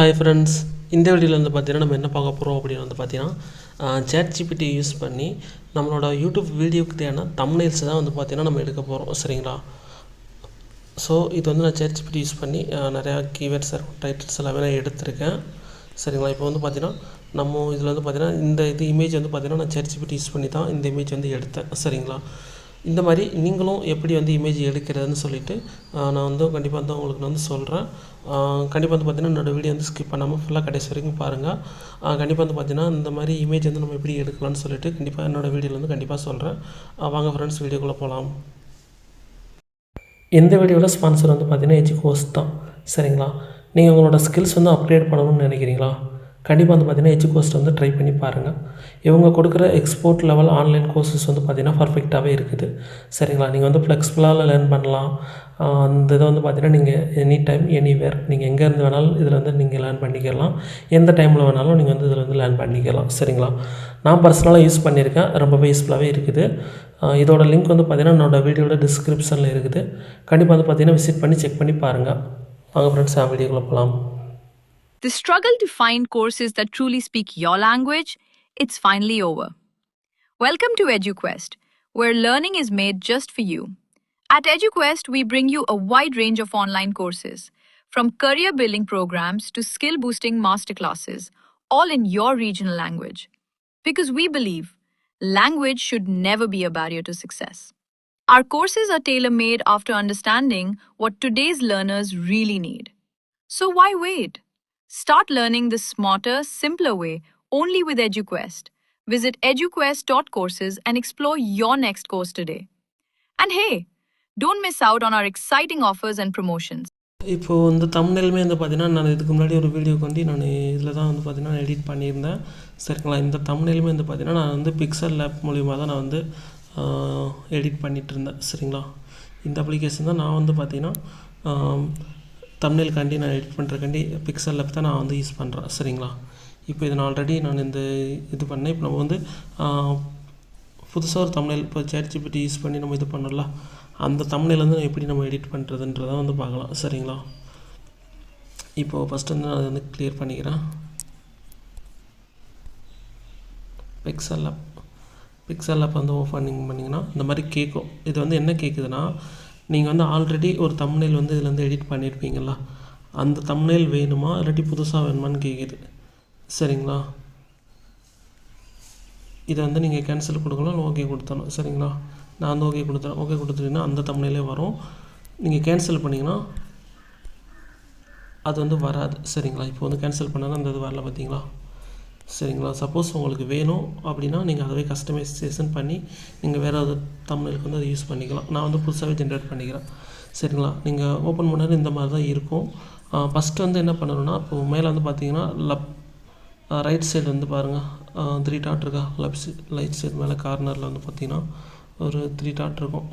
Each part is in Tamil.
ஹாய் ஃப்ரெண்ட்ஸ், இந்த வீடியோவில் வந்து பார்த்தீங்கன்னா நம்ம என்ன பார்க்க போகிறோம் அப்படின்னு வந்து பார்த்தீங்கன்னா ChatGPT யூஸ் பண்ணி நம்மளோட யூடியூப் வீடியோக்கு தேவையான தம்ப்நெயில்ஸ் தான் வந்து பார்த்தீங்கன்னா நம்ம எடுக்க போகிறோம். சரிங்களா? ஸோ இது வந்து நான் ChatGPT யூஸ் பண்ணி நிறையா கீவேர்ட்ஸ் இருக்கும், டைட்டில்ஸ் எல்லாமே நான் எடுத்திருக்கேன். சரிங்களா? இப்போ வந்து பார்த்தீங்கன்னா நம்ம இதில் வந்து பார்த்தீங்கன்னா இந்த இமேஜ் வந்து பார்த்தீங்கன்னா நான் ChatGPT யூஸ் பண்ணி தான் இந்த இமேஜ் வந்து எடுத்தேன். சரிங்களா? இந்த மாதிரி நீங்களும் எப்படி வந்து இமேஜ் எடுக்கிறதுன்னு சொல்லிவிட்டு நான் வந்து கண்டிப்பாக வந்து உங்களுக்கு நான் வந்து சொல்கிறேன். கண்டிப்பாக வந்து பார்த்தீங்கன்னா என்னோடய வீடியோ வந்து ஸ்கிப் பண்ணாமல் ஃபுல்லாக கடைசி வரைக்கும் பாருங்கள். கண்டிப்பாக வந்து பார்த்தீங்கன்னா இந்த மாதிரி இமேஜ் வந்து நம்ம எப்படி எடுக்கலாம்னு சொல்லிட்டு கண்டிப்பாக என்னோடய வீடியோவில் வந்து கண்டிப்பாக சொல்கிறேன். வாங்க ஃப்ரெண்ட்ஸ், வீடியோக்குள்ளே போகலாம். இந்த வீடியோவில் ஸ்பான்சர் வந்து பார்த்தீங்கன்னா எஜுகோர்ஸ் தான். சரிங்களா? நீங்கள் உங்களோட ஸ்கில்ஸ் வந்து அப்கிரேட் பண்ணணும்னு நினைக்கிறீங்களா? கண்டிப்பாக வந்து பார்த்தீங்கன்னா எஜுகோர்ஸ் வந்து ட்ரை பண்ணி பாருங்கள். இவங்க கொடுக்குற எக்ஸ்போர்ட் லெவல் ஆன்லைன் கோர்சஸ் வந்து பார்த்தீங்கன்னா பர்ஃபெக்டாகவே இருக்குது. சரிங்களா? நீங்கள் வந்து ஃப்ளெக்சிபிளாக லேர்ன் பண்ணலாம். அந்த இதை வந்து பார்த்தீங்கன்னா நீங்கள் எனி டைம் எனிவேர் நீங்கள் எங்கேருந்து வேணாலும் இதில் வந்து நீங்கள் லேர்ன் பண்ணிக்கலாம். எந்த டைமில் வேணாலும் நீங்கள் வந்து இதில் வந்து லேர்ன் பண்ணிக்கலாம். சரிங்களா? நான் பர்சனலாக யூஸ் பண்ணியிருக்கேன், ரொம்பவே யூஸ்ஃபுல்லாகவே இருக்குது. இதோட லிங்க் வந்து பார்த்தீங்கன்னா என்னோடய வீடியோட டிஸ்கிரிப்ஷனில் இருக்குது. கண்டிப்பாக வந்து பார்த்தீங்கன்னா விசிட் பண்ணி செக் பண்ணி பாருங்கள். வாங்க ஃப்ரெண்ட்ஸ், வீடியோக்குள்ளே போகலாம். The struggle to find courses that truly speak your language, it's finally over. Welcome to EduQuest, where learning is made just for you. At EduQuest, we bring you a wide range of online courses, from career building programs to skill boosting masterclasses, all in your regional language. Because we believe language should never be a barrier to success. Our courses are tailor-made after understanding what today's learners really need. So why wait? Start learning the smarter, simpler way only with EduQuest. Visit eduquest.courses and explore your next course today. And hey, don't miss out on our exciting offers and promotions. இப்போது இந்த தம்ப்நெயிலுமே வந்து பார்த்தீங்கன்னா நான் இதுக்கு முன்னாடி ஒரு வீடியோக்கு வந்து நான் இதில் தான் வந்து பார்த்தீங்கன்னா எடிட் பண்ணியிருந்தேன். சரிங்களா? இந்த தம்ப்நெயிலுமே வந்து பார்த்தீங்கன்னா நான் வந்து பிக்சல் லேப் மூலிமா தான் நான் வந்து எடிட் பண்ணிகிட்டு இருந்தேன். சரிங்களா? இந்த அப்ளிகேஷன் தான் நான் வந்து பார்த்தீங்கன்னா தம்ப்நெயிலுக்காண்டி நான் எடிட் பண்ணுறக்காண்டி பிக்சல் லேப் தான் நான் வந்து யூஸ் பண்ணுறேன். சரிங்களா? இப்போ இது நான் ஆல்ரெடி இந்த இது பண்ணேன். இப்போ நம்ம வந்து புதுசாக ஒரு தம்ப்நெயில் இப்போ ChatGPT யூஸ் பண்ணி நம்ம இது பண்ணல, அந்த தம்ப்நெயில் வந்து எப்படி நம்ம எடிட் பண்ணுறதுன்றதை வந்து பார்க்கலாம். சரிங்களா? இப்போது ஃபஸ்ட்டு வந்து நான் அதை வந்து கிளியர் பண்ணிக்கிறேன். பிக்சல் லேப் வந்து ஓப்பன் பண்ணிங்கன்னா இந்த மாதிரி கேட்கும். இது வந்து என்ன கேட்குதுன்னா, நீங்கள் வந்து ஆல்ரெடி ஒரு தம்ப்நெயில் வந்து இதில் வந்து எடிட் பண்ணியிருப்பீங்களா, அந்த தம்ப்நெயில் வேணுமா இல்லாட்டி புதுசாக வேணுமான்னு கேட்குது. சரிங்களா? இதை வந்து நீங்கள் கேன்சல் கொடுக்கலாம், ஓகே கொடுத்தணும். சரிங்களா? நான் வந்து ஓகே கொடுத்துறேன். ஓகே கொடுத்துட்டீங்கன்னா அந்த தம்ப்நெயிலே வரும். நீங்கள் கேன்சல் பண்ணிங்கன்னா அது வந்து வராது. சரிங்களா? இப்போ வந்து கேன்சல் பண்ணால் அந்த இது வரல, பார்த்தீங்களா? சரிங்களா? சப்போஸ் உங்களுக்கு வேணும் அப்படின்னா நீங்கள் அதவே கஸ்டமைசேஷன் பண்ணி நீங்கள் வேறு ஏதாவது தம்ப்நெயிலுக்கு வந்து அதை யூஸ் பண்ணிக்கலாம். நான் வந்து புதுசாகவே ஜென்ரேட் பண்ணிக்கிறேன். சரிங்களா? நீங்கள் ஓப்பன் பண்ணாலும் இந்த மாதிரி தான் இருக்கும். ஃபஸ்ட்டு வந்து என்ன பண்ணணும்னா, இப்போது மேலே வந்து பார்த்தீங்கன்னா ரைட் சைடு வந்து பாருங்கள் 3 டாட் இருக்கா, ரைட் சைடு மேலே கார்னரில் வந்து பார்த்தீங்கன்னா ஒரு 3 டாட் இருக்கும்.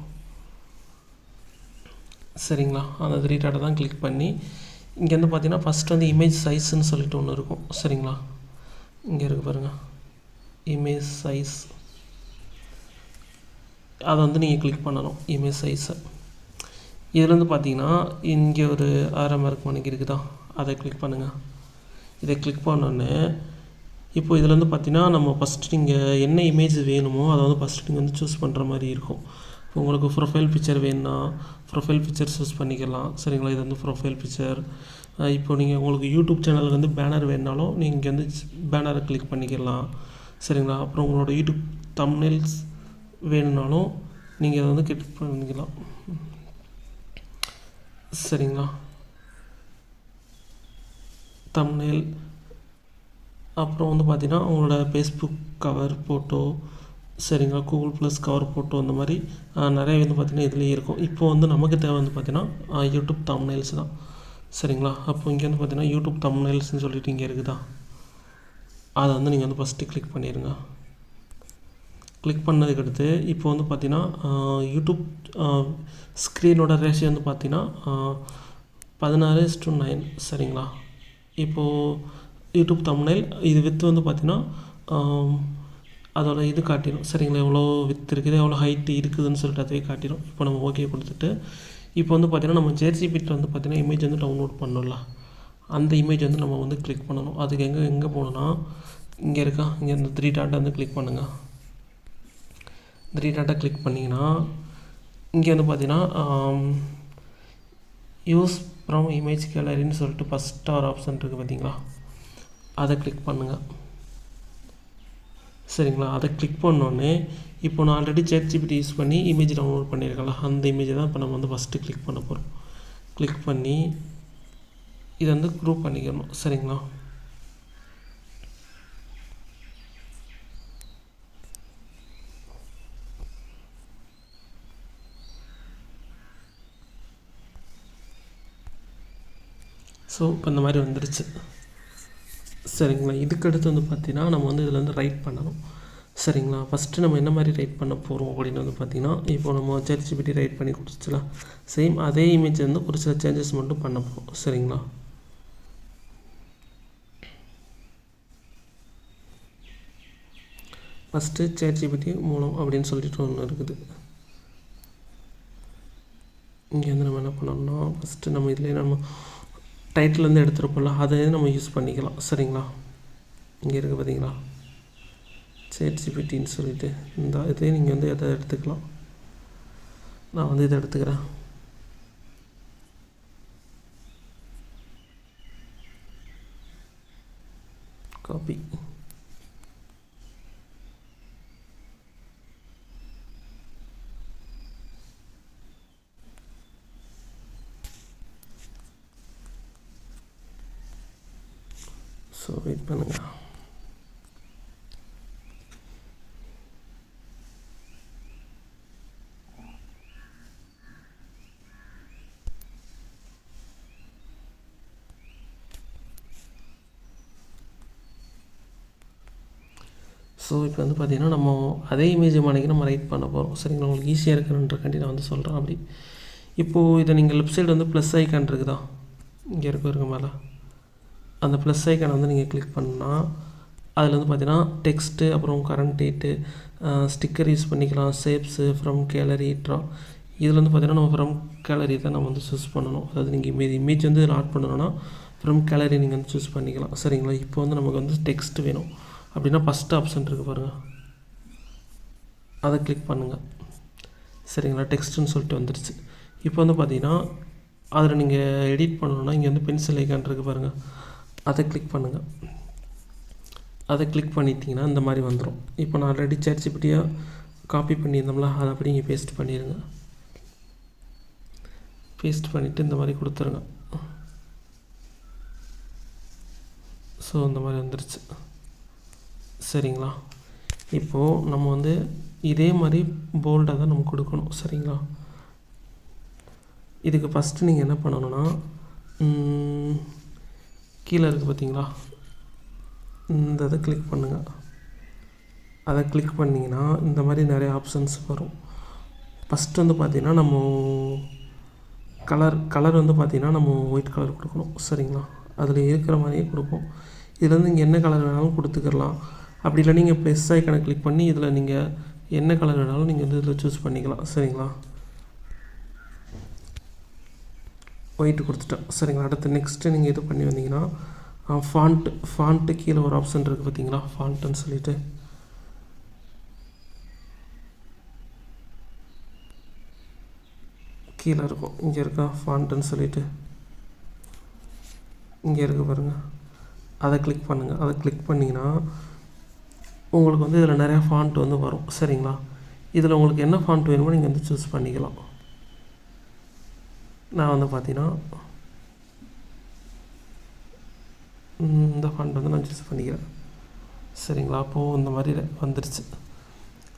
சரிங்களா? அந்த 3 டாட்டை தான் கிளிக் பண்ணி இங்கே வந்து பார்த்தீங்கன்னா ஃபஸ்ட்டு வந்து இமேஜ் சைஸ்ன்னு சொல்லிட்டு ஒன்று இருக்கும். சரிங்களா? இங்கே இருக்குது பாருங்கள், இமேஜ் சைஸ். அதை வந்து நீங்கள் கிளிக் பண்ணணும், இமேஜ் சைஸை. இதில் வந்து பார்த்தீங்கன்னா இங்கே ஒரு ஆரம் மார்க் இருக்குதா, அதை கிளிக் பண்ணுங்கள். இதை கிளிக் பண்ணோன்னே இப்போ இதில் வந்து பார்த்தீங்கன்னா நம்ம ஃபஸ்ட்டு நீங்கள் என்ன இமேஜ் வேணுமோ அதை வந்து ஃபஸ்ட்டு நீங்கள் வந்து சூஸ் பண்ணுற மாதிரி இருக்கும். இப்போ உங்களுக்கு ப்ரொஃபைல் பிக்சர் வேணும்னா ப்ரொஃபைல் பிக்சர் சூஸ் பண்ணிக்கலாம். சரிங்களா? இது வந்து ப்ரொஃபைல் பிக்சர். இப்போ நீங்கள் உங்களுக்கு யூடியூப் சேனலுக்கு வந்து பேனர் வேணுனாலும் நீங்கள் இங்கே வந்து பேனரை கிளிக் பண்ணிக்கலாம். சரிங்களா? அப்புறம் உங்களோட யூடியூப் தம்ப்நெயில்ஸ் வேணும்னாலும் நீங்கள் அதை வந்து கிளிக் பண்ணிக்கலாம். சரிங்களா? தம்ப்நெயில் அப்புறம் வந்து பார்த்தீங்கன்னா உங்களோட ஃபேஸ்புக் கவர் ஃபோட்டோ, சரிங்களா, கூகுள் ப்ளஸ் கவர் ஃபோட்டோ, அந்த மாதிரி நிறைய வந்து பார்த்திங்கன்னா இதுலேயே இருக்கும். இப்போ வந்து நமக்கு தேவை வந்து பார்த்திங்கன்னா யூடியூப் தம்ப்நெயில்ஸ் தான். சரிங்களா? அப்போ இங்கே வந்து பார்த்திங்கன்னா யூடியூப் தம்ப்நெயில்ஸ்னு சொல்லிட்டு இங்கே இருக்குதா, அதை வந்து நீங்கள் வந்து ஃபஸ்ட்டு கிளிக் பண்ணிடுங்க. கிளிக் பண்ணதுக்கடுத்து இப்போ வந்து பார்த்திங்கன்னா யூடியூப் ஸ்க்ரீனோட ரேஷியோ வந்து பார்த்திங்கன்னா 16:9. சரிங்களா? இப்போது யூடியூப் தம்ப்நெயில் இது வித்து வந்து பார்த்திங்கன்னா அதோட இது காட்டிடும். சரிங்களா? எவ்வளோ வித்து இருக்குது, எவ்வளோ ஹைட்டு இருக்குதுன்னு சொல்லிட்டு அதுவே காட்டிடும். இப்போ நம்ம ஓகே கொடுத்துட்டு இப்போ வந்து பார்த்திங்கன்னா நம்ம ChatGPT வந்து பார்த்திங்கன்னா இமேஜ் வந்து டவுன்லோட் பண்ணல, அந்த இமேஜ் வந்து நம்ம வந்து கிளிக் பண்ணணும். அதுக்கு எங்கே போகணுன்னா இங்கே இருக்கா, இங்கே இந்த 3 டாட்டை வந்து கிளிக் பண்ணுங்கள். 3 டாட்டை கிளிக் பண்ணிங்கன்னா இங்கே வந்து பார்த்தீங்கன்னா யூஸ் ஃப்ரம் இமேஜ் கேலரின்னு சொல்லிட்டு ஃபஸ்ட்டாக ஒரு ஆப்ஷன் இருக்குது பார்த்தீங்களா, அதை கிளிக் பண்ணுங்கள். சரிங்களா, அதை கிளிக் பண்ணோடனே இப்போ நான் ஆல்ரெடி ChatGPT யூஸ் பண்ணி இமேஜ் டவுன்லோட் பண்ணியிருக்கேன்ல, அந்த இமேஜை தான் இப்போ நம்ம வந்து ஃபஸ்ட்டு கிளிக் பண்ண போகிறோம். கிளிக் பண்ணி இதை வந்து குரூப் பண்ணிக்கணும். சரிங்களா, ஸோ இப்போ இந்த மாதிரி வந்துடுச்சு. சரிங்களா, இதுக்கடுத்து வந்து பார்த்திங்கன்னா நம்ம வந்து இதில் வந்து ரைட் பண்ணணும். சரிங்களா, ஃபஸ்ட்டு நம்ம என்ன மாதிரி ரைட் பண்ண போகிறோம் அப்படின்னு வந்து பார்த்திங்கன்னா, இப்போ நம்ம ChatGPT ரைட் பண்ணி கொடுத்துக்கலாம். சேம் அதே இமேஜ் வந்து ஒரு சில சேஞ்சஸ் மட்டும் பண்ண போகிறோம். சரிங்களா, ஃபஸ்ட்டு ChatGPT மூலம் அப்படின்னு சொல்லிட்டு ஒன்று இருக்குது. இங்கே வந்து நம்ம என்ன பண்ணோம்னா ஃபஸ்ட்டு நம்ம இதில் நம்ம டைட்டிலேருந்து எடுத்துருப்போம்ல, அதை நம்ம யூஸ் பண்ணிக்கலாம். சரிங்களா, இங்கே இருக்குது பார்த்தீங்களா ChatGPTன்னு சொல்லிட்டு, இந்த இதே நீங்கள் வந்து எதை எடுத்துக்கலாம். நான் வந்து இதை எடுத்துக்கிறேன். காப்பி. ஸோ வெயிட் பண்ணுங்கள். ஸோ இப்போ வந்து பார்த்திங்கன்னா நம்ம அதே இமேஜ் மாணிக்கு நம்ம ரைட் பண்ண போகிறோம். சரிங்களா, உங்களுக்கு ஈஸியாக இருக்குன்றக்காண்டி நான் வந்து சொல்கிறேன். அப்படி இப்போது இதை நீங்கள் லெஃப்ட் சைடு வந்து ப்ளஸ் ஐக்கான் இருக்குதா, இங்கே இருக்க மேலே அந்த ப்ளஸ் ஐக்கானை வந்து நீங்கள் கிளிக் பண்ணால் அதில் வந்து பார்த்திங்கன்னா டெக்ஸ்ட்டு, அப்புறம் கரண்ட் டேட்டு, ஸ்டிக்கர் யூஸ் பண்ணிக்கலாம், ஷேப்ஸு, ஃப்ரம் கேலரி, ட்ரா. இதில் வந்து பார்த்திங்கன்னா நம்ம ஃப்ரம் கேலரி தான் நம்ம வந்து சூஸ் பண்ணணும். அதாவது நீங்கள் இமேஜ் வந்து இதில் ஆட் பண்ணணும்னா ஃப்ரம் கேலரி நீங்கள் வந்து சூஸ் பண்ணிக்கலாம். சரிங்களா, இப்போ வந்து நமக்கு வந்து டெக்ஸ்ட் வேணும் அப்படின்னா ஃபஸ்ட்டு ஆப்ஷன் இருக்குது பாருங்கள், அதை கிளிக் பண்ணுங்கள். சரிங்களா, டெக்ஸ்ட்டுன்னு சொல்லிட்டு வந்துடுச்சு. இப்போ வந்து பார்த்திங்கன்னா அதில் நீங்கள் எடிட் பண்ணணுன்னா இங்கே வந்து பென்சில் ஐக்கான் இருக்குது பாருங்கள், அதை கிளிக் பண்ணுங்கள். அதை கிளிக் பண்ணிட்டீங்கன்னா இந்த மாதிரி வந்துடும். இப்போ நான் ஆல்ரெடி ChatGPTயாக காப்பி பண்ணியிருந்தோம்ல, அதை அப்படி இங்கே பேஸ்ட் பண்ணிடுங்க. பேஸ்ட் பண்ணிவிட்டு இந்த மாதிரி கொடுத்துருங்க. ஸோ இந்த மாதிரி வந்துடுச்சு. சரிங்களா, இப்போது நம்ம வந்து இதே மாதிரி போல்டாக தான் நம்ம கொடுக்கணும். சரிங்களா, இதுக்கு ஃபஸ்ட்டு நீங்கள் என்ன பண்ணணுன்னா கீழே இருக்குது பார்த்தீங்களா, இந்த இதை கிளிக் பண்ணுங்கள். அதை கிளிக் பண்ணிங்கன்னா இந்த மாதிரி நிறைய ஆப்ஷன்ஸ் வரும். ஃபஸ்ட்டு வந்து பார்த்திங்கன்னா நம்ம கலர் வந்து பார்த்திங்கன்னா நம்ம ஒயிட் கலர் கொடுக்கணும். சரிங்களா, அதில் இருக்கிற மாதிரியே கொடுப்போம். இதில் வந்து நீங்கள் என்ன கலர் வேணாலும் கொடுத்துக்கலாம். அப்படி இல்லை நீங்கள் ப்ளஸ் ஐக்கானை கிளிக் பண்ணி இதில் நீங்கள் என்ன கலர் வேணாலும் நீங்கள் வந்து இதில் சூஸ் பண்ணிக்கலாம். சரிங்களா, ஒயிட்டு கொடுத்துட்டேன். சரிங்களா, அடுத்து நெக்ஸ்ட்டு நீங்கள் இது பண்ணி வந்தீங்கன்னா ஃபாண்ட்டு கீழே ஒரு ஆப்ஷன் இருக்குது பார்த்தீங்களா, ஃபாண்ட்டுன்னு சொல்லிட்டு. கீழே இருக்கும், இங்கே இருக்கா ஃபாண்ட்டுன்னு சொல்லிட்டு, இங்கே இருக்குது பாருங்கள், அதை கிளிக் பண்ணுங்கள். அதை கிளிக் பண்ணிங்கன்னா உங்களுக்கு வந்து இதில் நிறையா ஃபாண்ட் வந்து வரும். சரிங்களா, இதில் உங்களுக்கு என்ன ஃபாண்ட் வேணுமோ நீங்கள் வந்து சூஸ் பண்ணிக்கலாம். நான் வந்து பார்த்தீங்கன்னா இந்த ஃபாண்ட் வந்து நான் சூஸ் பண்ணிக்கிறேன். சரிங்களா, அப்போது இந்த மாதிரி வந்துடுச்சு.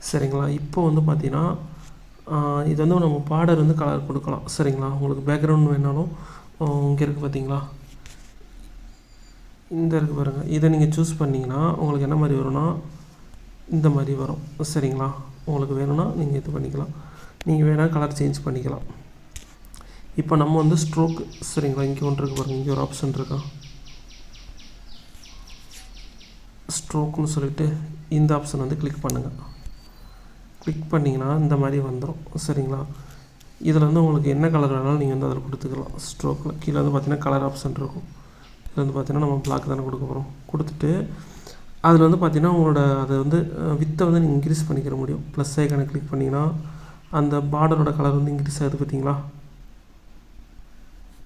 சரிங்களா, இப்போது வந்து பார்த்தீங்கன்னா இது வந்து நம்ம பார்டர் வந்து கலர் கொடுக்கலாம். சரிங்களா, உங்களுக்கு பேக்ரவுண்ட் வேணாலும் இங்கே இருக்குது பார்த்தீங்களா, இந்த இருக்குது பாருங்கள், இதை நீங்கள் சூஸ் பண்ணிங்கன்னா உங்களுக்கு என்ன மாதிரி வரும்னா இந்த மாதிரி வரும். சரிங்களா, உங்களுக்கு வேணும்னா நீங்கள் இது பண்ணிக்கலாம், நீங்கள் வேணால் கலர் சேஞ்ச் பண்ணிக்கலாம். இப்போ நம்ம வந்து ஸ்ட்ரோக், சரிங்களா, இங்கே ஒன்று இருக்குது பாருங்கள், இங்கே ஒரு ஆப்ஷன் இருக்கா, ஸ்ட்ரோக்னு சொல்லிட்டு இந்த ஆப்ஷன் வந்து கிளிக் பண்ணுங்கள். கிளிக் பண்ணிங்கன்னா இந்த மாதிரி வந்துடும். சரிங்களா, இதில் வந்து உங்களுக்கு என்ன கலர் வேணாலும் நீங்கள் வந்து அதில் கொடுத்துக்கலாம். ஸ்ட்ரோக்கில் கீழே வந்து பார்த்திங்கன்னா கலர் ஆப்ஷன் இருக்கும், இதில் வந்து பார்த்திங்கன்னா நம்ம பிளாக் தானே கொடுக்க போகிறோம். கொடுத்துட்டு அதில் வந்து பார்த்திங்கன்னா உங்களோட அதை வந்து வித்தை வந்து நீங்கள் இன்க்ரீஸ் பண்ணிக்கிற முடியும். ப்ளஸ் ஐக்கானை கிளிக் பண்ணிங்கன்னா அந்த பார்டரோட கலர் வந்து இன்க்ரீஸ் ஆகுது பார்த்தீங்களா.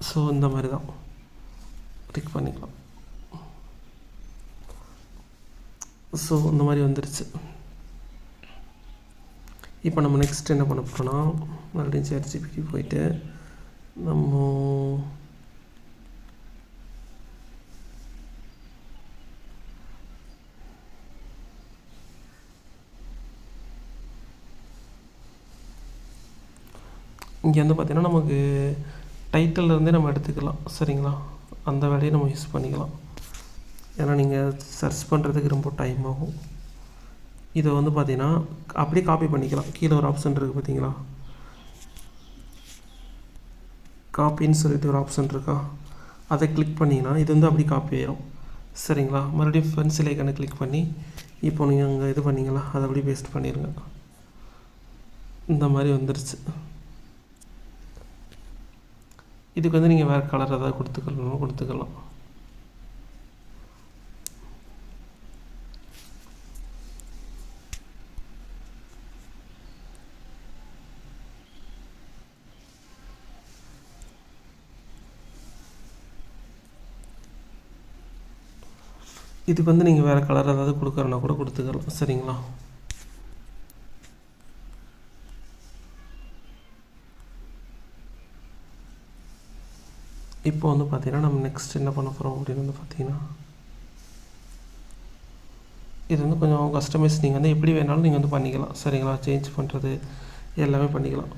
ஸோ இந்த மாதிரி தான் கிளிக் பண்ணிக்கலாம். ஸோ இந்த மாதிரி வந்துருச்சு. இப்போ நம்ம நெக்ஸ்ட் என்ன பண்ண போகிறோன்னா மறுபடியும் ChatGPT போயிட்டு நம்ம இங்கே வந்து பார்த்திங்கன்னா நமக்கு டைட்டில்லேருந்தே நம்ம எடுத்துக்கலாம். சரிங்களா, அந்த வேலையை நம்ம யூஸ் பண்ணிக்கலாம். ஏன்னா நீங்கள் சர்ச் பண்ணுறதுக்கு ரொம்ப டைம் ஆகும். இதை வந்து பார்த்திங்கன்னா அப்படியே காப்பி பண்ணிக்கலாம். கீழே ஒரு ஆப்ஷன் இருக்குது பார்த்தீங்களா, காப்பின்னு சொல்லிட்டு ஒரு ஆப்ஷன் இருக்கா, அதை கிளிக் பண்ணிங்கன்னா இது வந்து அப்படி காப்பி ஆயிரும். சரிங்களா, மறுபடியும் பென்சில் ஐக்கானை கிளிக் பண்ணி இப்போ நீங்கள் அங்கே இது பண்ணிங்களா அதை அப்படியே பேஸ்ட் பண்ணிடுங்க. இந்த மாதிரி வந்துருச்சு. இதுக்கு வந்து நீங்கள் வேறு கலர் ஏதாவது கொடுத்துக்கலாம். இதுக்கு வந்து நீங்கள் வேறு கலர் ஏதாவது கொடுக்குறனா கூட கொடுத்துக்கலாம். சரிங்களா, இப்போ வந்து பார்த்திங்கன்னா நம்ம நெக்ஸ்ட் என்ன பண்ண போகிறோம் அப்படின்னு வந்து பார்த்திங்கன்னா இது வந்து கொஞ்சம் கஸ்டமைஸ் நீங்கள் வந்து எப்படி வேணாலும் நீங்கள் வந்து பண்ணிக்கலாம். சரிங்களா, சேஞ்ச் பண்ணுறது எல்லாமே பண்ணிக்கலாம்.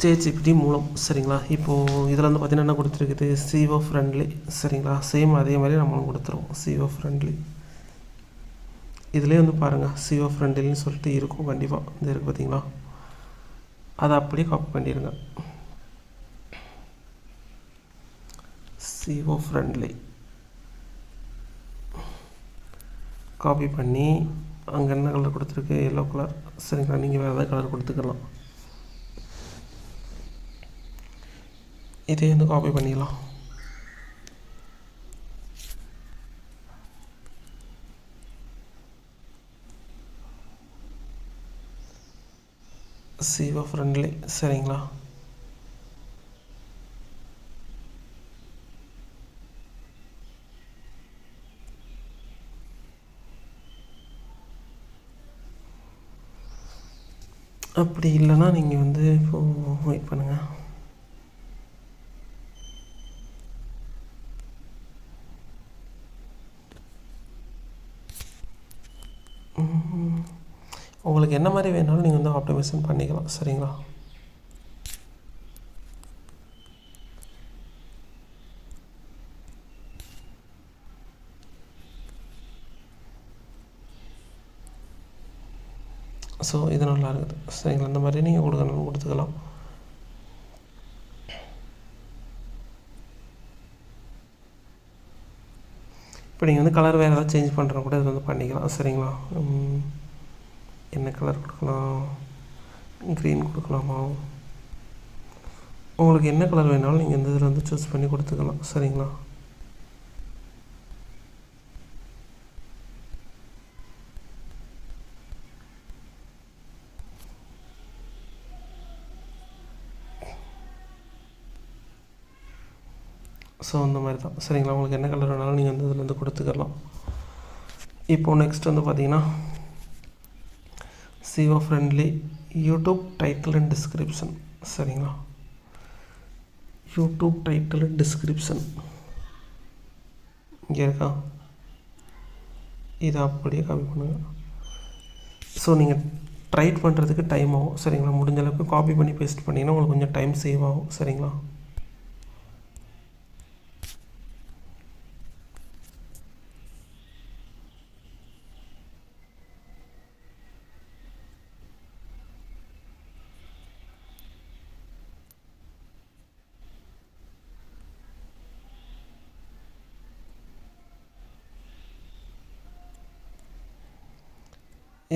ChatGPT மூலம். சரிங்களா, இப்போது இதில் வந்து பார்த்திங்கன்னா என்ன கொடுத்துருக்குது, CO ஃப்ரெண்ட்லி. சரிங்களா, சேம் அதே மாதிரி நம்மளும் கொடுத்துருவோம் CO ஃப்ரெண்ட்லி. இதிலே வந்து பாருங்கள் CO ஃப்ரெண்ட்லின்னு சொல்லிட்டு இருக்கும். கண்டிப்பாக இது இருக்குது பார்த்தீங்களா, அதை அப்படியே காப்பி பண்ணிடுங்க. CO ஃப்ரெண்ட்லி காப்பி பண்ணி அங்கே என்ன கலர் கொடுத்துருக்கு, எல்லோ கலர். சரிங்களா, நீங்கள் வேறு ஏதாவது கலர் கொடுத்துக்கலாம். இதே வந்து காப்பி பண்ணிடலாம். CO friendly. சரிங்களா, அப்படி இல்லைன்னா நீங்கள் வந்து இப்போது வெயிட் பண்ணுங்கள். உங்களுக்கு என்ன மாதிரி வேணாலும் நீங்கள் வந்து ஆப்டிமைசேஷன் பண்ணிக்கலாம். சரிங்களா, ஸோ இது நல்லா இருக்குது. சரிங்களா, இந்த மாதிரி நீங்கள் கொடுத்துக்கலாம். இப்போ நீங்கள் வந்து கலர் வேறு ஏதாவது சேஞ்ச் பண்ணுற கூட இது வந்து பண்ணிக்கலாம். சரிங்களா, என்ன கலர் கொடுக்கலாம், க்ரீன் கொடுக்கலாமா, உங்களுக்கு என்ன கலர் வேணாலும் நீங்கள் இந்த இதில் வந்து சூஸ் பண்ணி கொடுத்துக்கலாம். சரிங்களா, ஸோ அந்த மாதிரி தான். சரிங்களா, உங்களுக்கு என்ன கலர் வேணாலும் நீங்கள் வந்து இதில் வந்து கொடுத்துக்கலாம். இப்போது நெக்ஸ்ட் வந்து பார்த்திங்கன்னா CO friendly YouTube title and description. சரிங்களா, யூடியூப் டைட்டில் அண்ட் டிஸ்கிரிப்ஷன் இங்கே இருக்கா, இதை அப்படியே காப்பி பண்ணுங்கள். ஸோ நீங்கள் ரைட் பண்ணுறதுக்கு டைம் ஆகும். சரிங்களா, முடிஞ்ச அளவுக்கு காப்பி பண்ணி பேஸ்ட் பண்ணிங்கன்னா உங்களுக்கு கொஞ்சம் டைம் சேவ் ஆகும். சரிங்களா,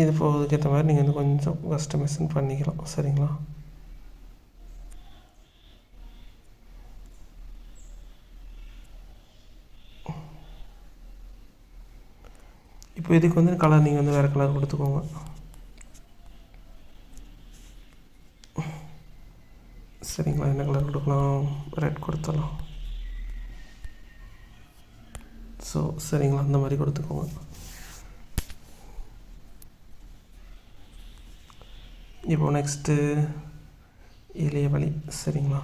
இது போகிறதுக்கு ஏற்ற மாதிரி நீங்கள் வந்து கொஞ்சம் கஸ்டமைசேஷன் பண்ணிக்கலாம். சரிங்களா, இப்போ இதுக்கு வந்து கலர் நீங்கள் வந்து வேறு கலர் கொடுத்துக்கோங்க. சரிங்களா, என்ன கலர் கொடுக்கலாம்? ரெட் கொடுத்துடலாம். ஸோ சரிங்களா, அந்த மாதிரி கொடுத்துக்கோங்க. இப்போ நெக்ஸ்ட்டு எளிய வழி. சரிங்களா,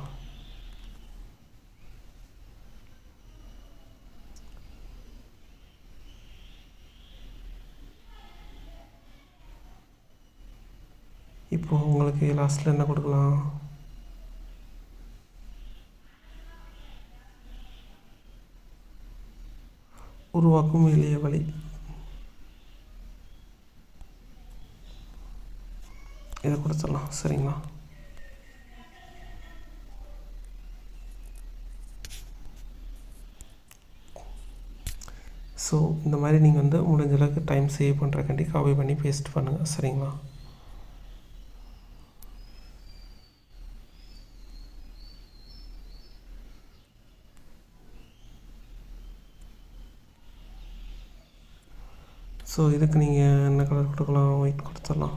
இப்போ உங்களுக்கு லாஸ்ட்டில் என்ன கொடுக்கலாம்? உருவாக்கும் எளிய வழி. இதை கொடுத்துடலாம். சரிங்களா, ஸோ இந்த மாதிரி நீங்கள் வந்து முடிஞ்ச அளவுக்கு டைம் சேவ் பண்ணுறக்காண்டி காப்பி பண்ணி பேஸ்ட் பண்ணுங்கள். சரிங்களா, ஸோ இதுக்கு நீங்கள் என்ன கலர் கொடுக்கலாம்? ஒயிட் கொடுத்துடலாம்.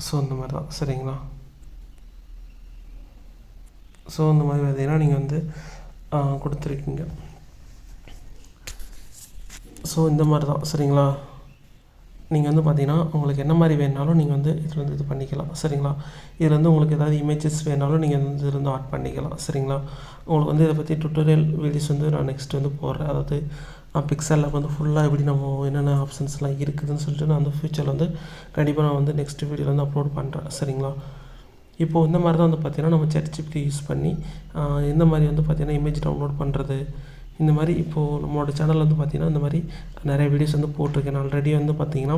ஸோ இந்த மாதிரி தான். சரிங்களா, ஸோ இந்த மாதிரி பார்த்தீங்கன்னா நீங்கள் வந்து கொடுத்துருக்கீங்க. ஸோ இந்த மாதிரி தான். சரிங்களா, நீங்கள் வந்து பார்த்தீங்கன்னா உங்களுக்கு என்ன மாதிரி வேணாலும் நீங்கள் வந்து இதில் வந்து இது பண்ணிக்கலாம். சரிங்களா, இதில் வந்து உங்களுக்கு ஏதாவது இமேஜஸ் வேணாலும் நீங்கள் வந்து இதில் வந்து ஆட் பண்ணிக்கலாம். சரிங்களா, உங்களுக்கு வந்து இதை பற்றி டுட்டோரியல் வீடியோஸ் வந்து நான் நெக்ஸ்ட் வந்து போடுறேன். அதாவது பிக்சலில் வந்து ஃபுல்லாக எப்படி நம்ம என்னென்ன ஆப்ஷன்ஸ்லாம் இருக்குதுன்னு சொல்லிட்டு நான் அந்த ஃபியூச்சரில் வந்து கண்டிப்பாக நான் வந்து நெக்ஸ்ட் வீடியோவில் வந்து அப்லோட் பண்ணுறேன். சரிங்களா, இப்போது இந்த மாதிரி தான் வந்து பார்த்திங்கன்னா நம்ம ChatGPT யூஸ் பண்ணி இந்த மாதிரி வந்து பார்த்திங்கன்னா இமேஜ் டவுன்லோட் பண்ணுறது, இந்த மாதிரி இப்போது நம்மளோட சேனலில் வந்து பார்த்திங்கன்னா இந்த மாதிரி நிறைய வீடியோஸ் வந்து போட்டிருக்கேன். ஆல்ரெடி வந்து பார்த்திங்கன்னா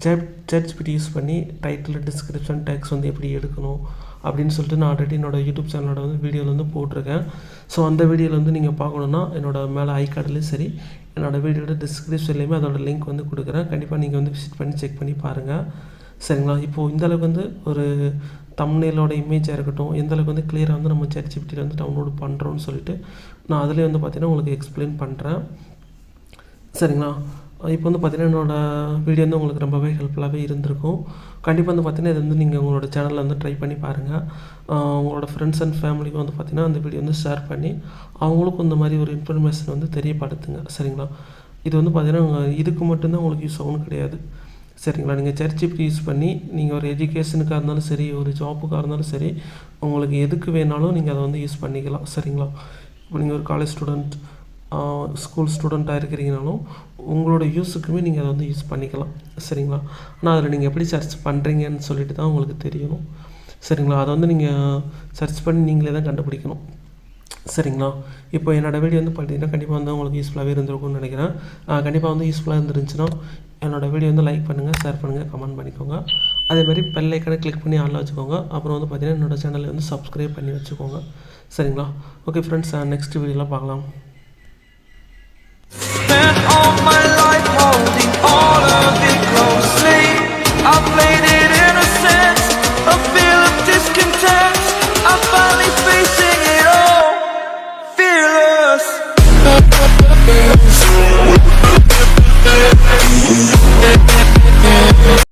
ChatGPT யூஸ் பண்ணி டைட்டில், டிஸ்கிரிப்ஷன், டேக்ஸ் வந்து எப்படி எடுக்கணும் அப்படின்னு சொல்லிட்டு நான் ஆல்ரெடி என்னோடய யூடியூப் சேனலோட வந்து வீடியோவில் வந்து போட்டிருக்கேன். ஸோ அந்த வீடியோவில் வந்து நீங்கள் பார்க்கணுன்னா என்னோடய மேலே ஐகார்ட்லேயும் சரி, என்னோடய வீடியோட டிஸ்கிரிப்ஷன்லேயுமே அதோட லிங்க் வந்து கொடுக்குறேன். கண்டிப்பாக நீங்கள் வந்து விசிட் பண்ணி செக் பண்ணி பாருங்கள். சரிங்களா, இப்போது இந்தளவுக்கு வந்து ஒரு தம்ப்நெயிலோட இமேஜாக இருக்கட்டும், எந்தளவுக்கு வந்து கிளியராக வந்து நம்ம ChatGPTயில் வந்து டவுன்லோட் பண்ணுறோன்னு சொல்லிட்டு நான் அதிலே வந்து பார்த்திங்கன்னா உங்களுக்கு எக்ஸ்பிளைன் பண்ணுறேன். சரிங்களா, இப்போ வந்து பார்த்திங்கன்னா என்னோடய வீடியோ வந்து உங்களுக்கு ரொம்பவே ஹெல்ப்ஃபுல்லாகவே இருந்திருக்கும். கண்டிப்பாக வந்து பார்த்திங்கன்னா இது வந்து நீங்கள் உங்களோட சேனலில் வந்து ட்ரை பண்ணி பாருங்கள். உங்களோட ஃப்ரெண்ட்ஸ் அண்ட் ஃபேமிலிக்கும் வந்து பார்த்திங்கன்னா அந்த வீடியோ வந்து ஷேர் பண்ணி அவங்களுக்கும் இந்த மாதிரி ஒரு இன்ஃபர்மேஷன் வந்து தெரியப்படுத்துங்க. சரிங்களா, இது வந்து பார்த்திங்கன்னா இதுக்கு மட்டும்தான் உங்களுக்கு யூஸ் ஆகும்னு கிடையாது. சரிங்களா, நீங்கள் ChatGPT யூஸ் பண்ணி நீங்கள் ஒரு எஜுகேஷனுக்காக இருந்தாலும் சரி, ஒரு ஜாப்புக்காக இருந்தாலும் சரி, உங்களுக்கு எதுக்கு வேணாலும் நீங்கள் அதை வந்து யூஸ் பண்ணிக்கலாம். சரிங்களா, இப்போ நீங்கள் ஒரு காலேஜ் ஸ்டூடெண்ட், ஸ்கூல் ஸ்டூடெண்ட்டாக இருக்கிறீங்கனாலும் உங்களோட யூஸுக்குமே நீங்கள் அதை வந்து யூஸ் பண்ணிக்கலாம். சரிங்களா, ஆனால் அதில் நீங்கள் எப்படி சர்ச் பண்ணுறீங்கன்னு சொல்லிட்டு தான் உங்களுக்கு தெரியணும். சரிங்களா, அதை வந்து நீங்கள் சர்ச் பண்ணி நீங்களே தான் கண்டுபிடிக்கணும். சரிங்களா, இப்போ என்னோடய வீடியோ வந்து பார்த்தீங்கன்னா கண்டிப்பாக வந்து உங்களுக்கு யூஸ்ஃபுல்லாகவே இருந்திருக்கும்னு நினைக்கிறேன். கண்டிப்பாக வந்து யூஸ்ஃபுல்லாக இருந்துருந்துச்சுன்னா என்னோடய வீடியோ வந்து லைக் பண்ணுங்கள், ஷேர் பண்ணுங்கள், கமெண்ட் பண்ணிக்கோங்க. அதேமாதிரி பெல் ஐக்கானை கிளிக் பண்ணி ஆளில் வச்சுக்கோங்க. அப்புறம் வந்து பார்த்திங்கன்னா என்னோடய சேனலை வந்து சப்ஸ்கிரைப் பண்ணி வச்சுக்கோங்க. சரிங்களா, ஓகே ஃப்ரெண்ட்ஸ், நெக்ஸ்ட் வீடியோவில் பார்க்கலாம். Spent all my life holding all of it closely. I played it innocent, a feel of discontent. I'm finally facing it all, fearless.